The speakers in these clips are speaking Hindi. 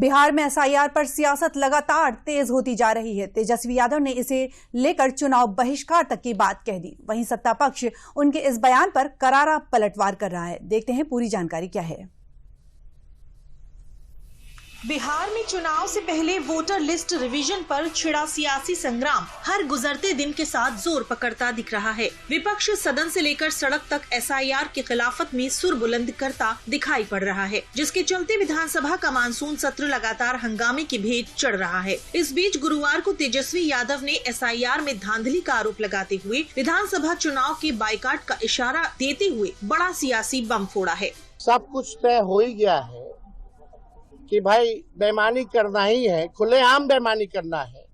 बिहार में एसआईआर पर सियासत लगातार तेज होती जा रही है। तेजस्वी यादव ने इसे लेकर चुनाव बहिष्कार तक की बात कह दी। वहीं सत्ता पक्ष उनके इस बयान पर करारा पलटवार कर रहा है। देखते हैं पूरी जानकारी क्या है। बिहार में चुनाव से पहले वोटर लिस्ट रिवीजन पर छिड़ा सियासी संग्राम हर गुजरते दिन के साथ जोर पकड़ता दिख रहा है। विपक्ष सदन से लेकर सड़क तक एसआईआर की खिलाफत में सुर बुलंद करता दिखाई पड़ रहा है, जिसके चलते विधानसभा का मानसून सत्र लगातार हंगामे की भेंट चढ़ रहा है। इस बीच गुरुवार को तेजस्वी यादव ने एसआईआर में धांधली का आरोप लगाते हुए विधानसभा चुनाव के बाइकाट का इशारा देते हुए बड़ा सियासी बम फोड़ा है। सब कुछ तय हो ही गया है कि भाई बेईमानी करना ही है, खुलेआम बेईमानी करना है,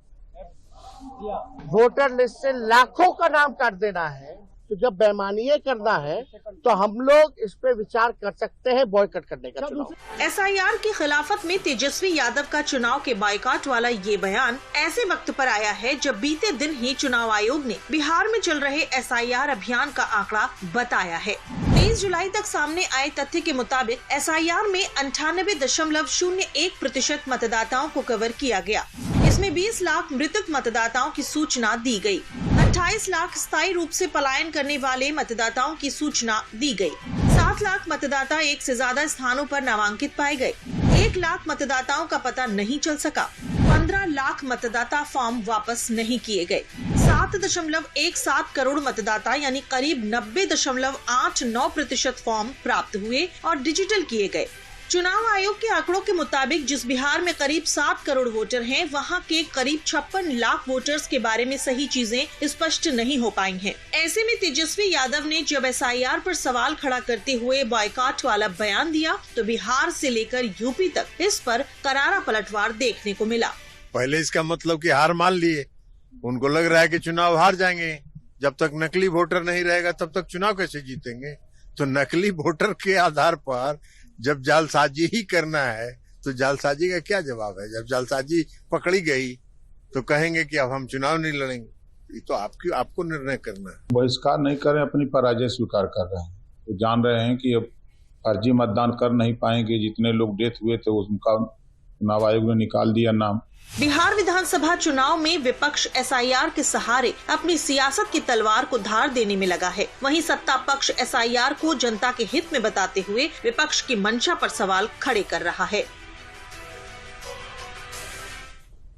वोटर लिस्ट से लाखों का नाम काट देना है। तो जब बेईमानी करना है तो हम लोग इस पे विचार कर सकते हैं बॉयकॉट करने का चुनाव। एसआईआर की खिलाफत में तेजस्वी यादव का चुनाव के बाइकाट वाला ये बयान ऐसे वक्त पर आया है जब बीते दिन ही चुनाव आयोग ने बिहार में चल रहे एसआईआर अभियान का आंकड़ा बताया है। 23 जुलाई तक सामने आए तथ्य के मुताबिक एसआईआर में 98.01% मतदाताओं को कवर किया गया। इसमें 20 लाख मृतक मतदाताओं की सूचना दी गई। 28 लाख स्थायी रूप से पलायन करने वाले मतदाताओं की सूचना दी गई। 7 लाख मतदाता एक से ज्यादा स्थानों पर नामांकित पाए गए। 1 लाख मतदाताओं का पता नहीं चल सका। 15 लाख मतदाता फॉर्म वापस नहीं किए गए। 7.17 करोड़ मतदाता यानी करीब 90.89% फॉर्म प्राप्त हुए और डिजिटल किए गए। चुनाव आयोग के आंकड़ों के मुताबिक जिस बिहार में करीब 7 करोड़ वोटर हैं, वहां के करीब 56 लाख वोटर्स के बारे में सही चीजें स्पष्ट नहीं हो पाई हैं। ऐसे में तेजस्वी यादव ने जब एसआईआर पर सवाल खड़ा करते हुए बॉयकॉट वाला बयान दिया तो बिहार से लेकर यूपी तक इस पर करारा पलटवार देखने को मिला। पहले इसका मतलब कि हार मान लिए, उनको लग रहा है कि चुनाव हार जाएंगे। जब तक नकली वोटर नहीं रहेगा तब तक चुनाव कैसे जीतेंगे। तो नकली वोटर के आधार पर जब जालसाजी ही करना है तो जालसाजी का क्या जवाब है। जब जालसाजी पकड़ी गई तो कहेंगे कि अब हम चुनाव नहीं लड़ेंगे। ये तो आपको निर्णय करना है। बहिष्कार नहीं करें, अपनी पराजय स्वीकार कर रहे हैं। तो जान रहे हैं कि अब फर्जी मतदान कर नहीं पाएंगे। जितने लोग डेथ हुए थे उनका चुनाव आयोग ने निकाल दिया नाम। बिहार विधानसभा चुनाव में विपक्ष एसआईआर के सहारे अपनी सियासत की तलवार को धार देने में लगा है। वहीं सत्ता पक्ष एसआईआर को जनता के हित में बताते हुए विपक्ष की मंशा पर सवाल खड़े कर रहा है।